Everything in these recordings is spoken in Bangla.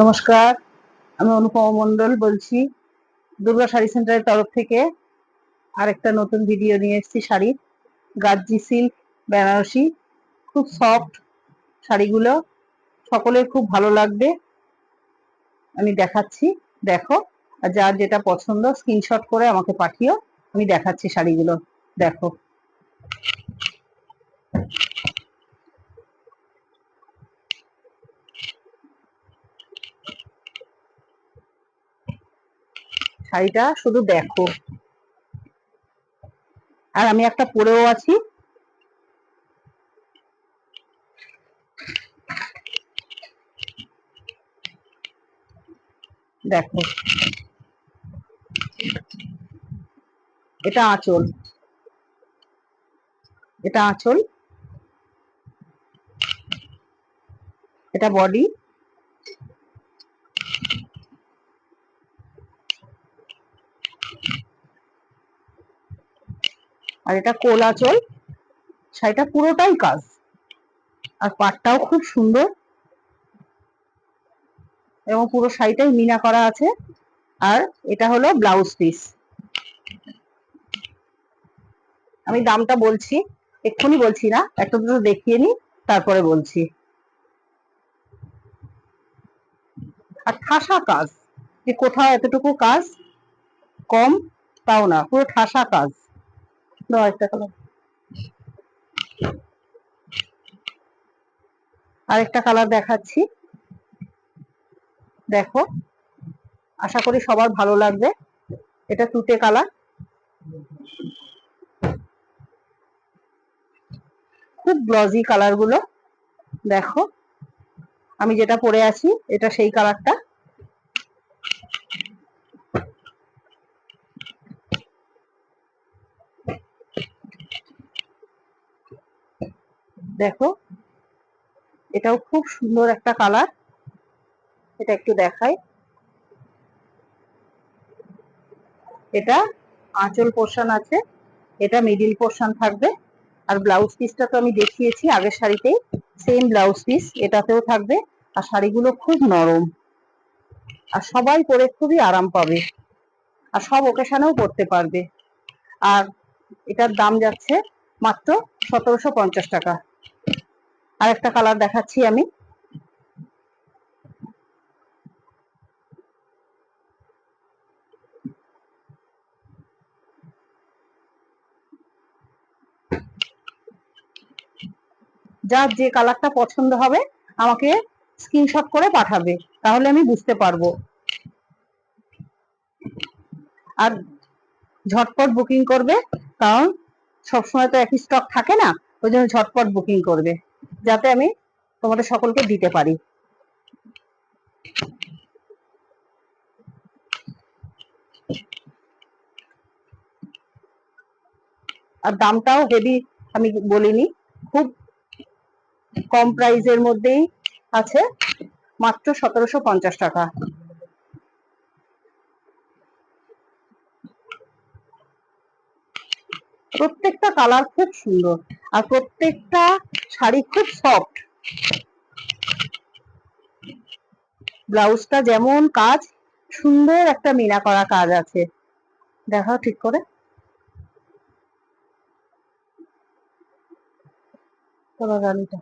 নমস্কার, আমি অনুপমা মন্ডল বলছি দুর্গা শাড়ি সেন্টারের তরফ থেকে। আরেকটা নতুন ভিডিও নিয়ে এসেছি শাড়ির। গাজ্জি সিল্ক বেনারসি, খুব সফট শাড়িগুলো, সকলের খুব ভালো লাগবে। আমি দেখাচ্ছি, দেখো। আর যার যেটা পছন্দ স্ক্রিনশট করে আমাকে পাঠিও, আমি দেখাচ্ছি শাড়িগুলো, দেখো। শাড়িটা শুধু দেখো। আর আমি একটা পরেও আছি, দেখো। এটা আঁচল, এটা আঁচল, এটা বডি, আর এটা কোল আঁচল। শাড়িটা পুরোটাই কাজ, আর পাটটাও খুব সুন্দর, এবং পুরো শাড়িটাই মিনা করা আছে। আর এটা হলো ব্লাউজ পিস। আমি দামটা বলছি, এক্ষুনি বলছি না, একটা দুটো দেখিয়ে নি, তারপরে বলছি। আর ঠাসা কাজ, যে কোথাও এতটুকু কাজ কম তাও না, পুরো ঠাসা কাজ। একটা কালার, আরেকটা কালার দেখাচ্ছি, দেখো। আশা করি সবার ভালো লাগবে। এটা তুতে কালার, খুব গ্লজি কালার গুলো, দেখো। আমি যেটা পরে আছি এটা সেই কালারটা। দেখো, এটাও খুব সুন্দর একটা কালার। এটা একটু দেখাই। এটা আঁচল পোর্শন আছে, এটা মিডিল পোর্শন থাকবে। আর ব্লাউজ পিসটা তো আমি দেখিয়েছি আগের শাড়িতেই, সেম ব্লাউজ পিস এটাতেও থাকবে। আর শাড়িগুলো খুব নরম, আর সবাই পরে খুবই আরাম পাবে, আর সব ওকেশনেও পরতে পারবে। আর এটার দাম যাচ্ছে মাত্র 1750 টাকা। আর একটা কালার দেখাচ্ছি আমি, যার যে কালারটা পছন্দ হবে আমাকে স্ক্রিনশট করে পাঠাবে, তাহলে আমি বুঝতে পারবো। আর ঝটপট বুকিং করবে, কারণ সবসময় তো একই স্টক থাকে না, ওই জন্য ঝটপট বুকিং করবে, যাতে আমি তোমাদের সকলকে দিতে পারি। আর দামটাও হেভি আমি বলিনি, খুব কম প্রাইসের মধ্যেই আছে, মাত্র 1750 টাকা। প্রত্যেকটা কালার খুব সুন্দর, আর প্রত্যেকটা শাড়ি খুব সফট। ব্লাউজটা যেমন কাজ, সুন্দর একটা মিনা করা কাজ আছে, দেখাও ঠিক করে। রানীটা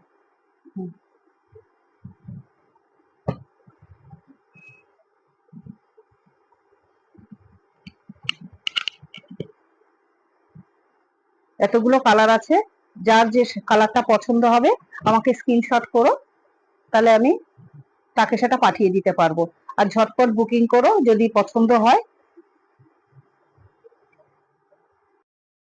এতগুলো কালার আছে, যার যে কালারটা পছন্দ হবে আমাকে স্ক্রিনশট করো, তাহলে আমি তাকে সেটা পাঠিয়ে দিতে পারবো। আর ঝটপট বুকিং করো, যদি পছন্দ হয়